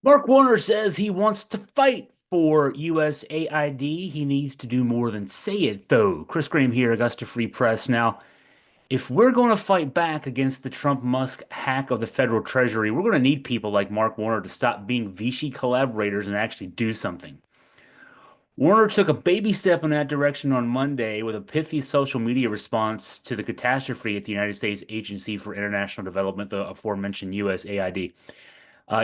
Mark Warner says he wants to fight for USAID. He needs to do more than say it, though. Chris Graham here, Augusta Free Press. Now, if we're going to fight back against the Trump-Musk hack of the federal treasury, we're going to need people like Mark Warner to stop being Vichy collaborators and actually do something. Warner took a baby step in that direction on Monday with a pithy social media response to the catastrophe at the United States Agency for International Development, the aforementioned USAID.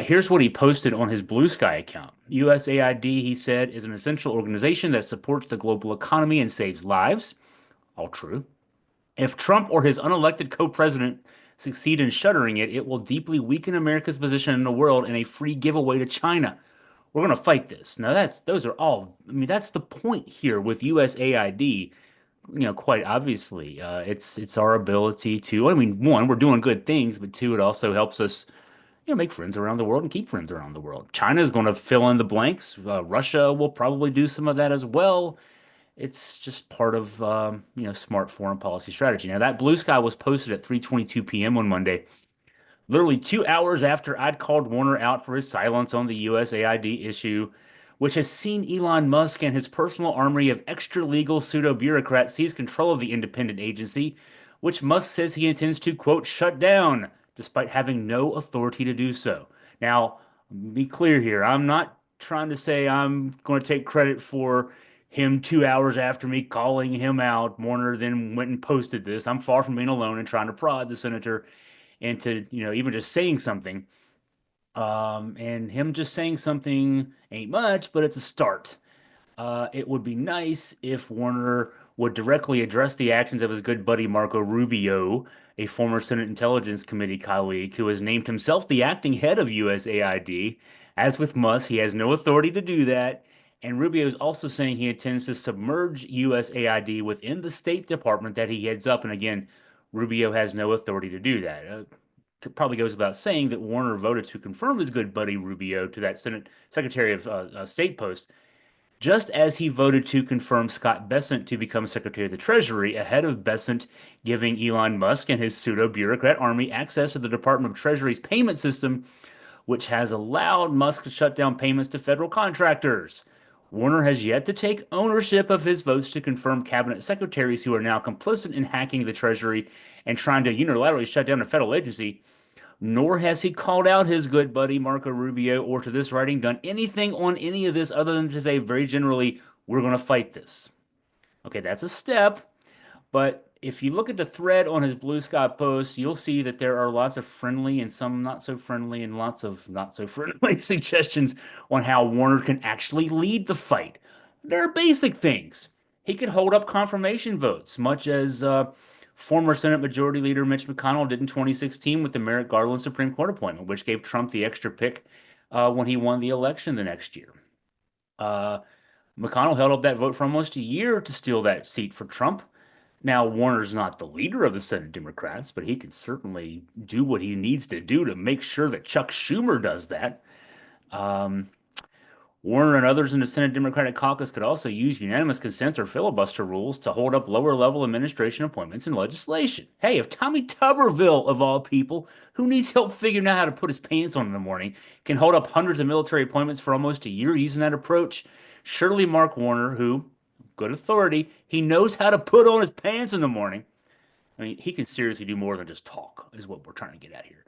Here's what he posted on his Blue Sky account. USAID, he said, is an essential organization that supports the global economy and saves lives. All true. If Trump or his unelected co-president succeed in shuttering it, it will deeply weaken America's position in the world and a free giveaway to China. We're going to fight this. Now those are all, I mean, that's the point here with USAID, quite obviously. It's our ability to, I mean, one, we're doing good things, but two, it also helps us make friends around the world and keep friends around the world. China is going to fill in the blanks. Russia will probably do some of that as well. It's just part of smart foreign policy strategy. Now that Blue Sky was posted at 3:22 p.m. on Monday, literally 2 hours after I'd called Warner out for his silence on the USAID issue, which has seen Elon Musk and his personal army of extra-legal pseudo-bureaucrats seize control of the independent agency, which Musk says he intends to, quote, shut down, despite having no authority to do so. Now, be clear here. I'm not trying to say I'm going to take credit for him 2 hours after me calling him out. Warner then went and posted this. I'm far from being alone and trying to prod the senator into, even just saying something. And him just saying something ain't much, but it's a start. It would be nice if Warner would directly address the actions of his good buddy Marco Rubio, a former Senate Intelligence Committee colleague who has named himself the acting head of USAID. As with Musk, he has no authority to do that. And Rubio is also saying he intends to submerge USAID within the State Department that he heads up. And again, Rubio has no authority to do that. It probably goes without saying that Warner voted to confirm his good buddy Rubio to that Senate Secretary of State post, just as he voted to confirm Scott Bessent to become Secretary of the Treasury ahead of Bessent giving Elon Musk and his pseudo-bureaucrat army access to the Department of Treasury's payment system, which has allowed Musk to shut down payments to federal contractors. Warner has yet to take ownership of his votes to confirm cabinet secretaries who are now complicit in hacking the Treasury and trying to unilaterally shut down a federal agency, nor has he called out his good buddy Marco Rubio or to this writing done anything on any of this other than to say very generally, we're going to fight this. Okay, that's a step, but if you look at the thread on his Blue Sky post, you'll see that there are lots of friendly and some not so friendly and lots of not so friendly suggestions on how Warner can actually lead the fight. There are basic things. He could hold up confirmation votes, much as former Senate Majority Leader Mitch McConnell did in 2016 with the Merrick Garland Supreme Court appointment, which gave Trump the extra pick when he won the election the next year. Uh, McConnell held up that vote for almost a year to steal that seat for Trump. Now, Warner's not the leader of the Senate Democrats, but he can certainly do what he needs to do to make sure that Chuck Schumer does that. Um, Warner and others in the Senate Democratic caucus could also use unanimous consent or filibuster rules to hold up lower level administration appointments and legislation. Hey, if Tommy Tuberville, of all people, who needs help figuring out how to put his pants on in the morning, can hold up hundreds of military appointments for almost a year using that approach, surely Mark Warner, who, good authority, he knows how to put on his pants in the morning. I mean, he can seriously do more than just talk, is what we're trying to get at here.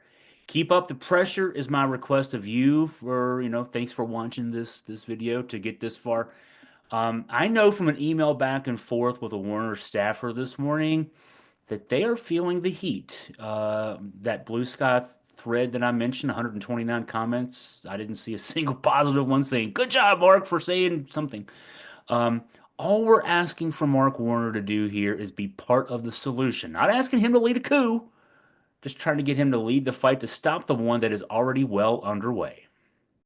Keep up the pressure is my request of you for, thanks for watching this video to get this far. I know from an email back and forth with a Warner staffer this morning that they are feeling the heat. That Blue Sky thread that I mentioned, 129 comments, I didn't see a single positive one saying, good job, Mark, for saying something. Um, all we're asking for Mark Warner to do here is be part of the solution, not asking him to lead a coup, just trying to get him to lead the fight to stop the one that is already well underway.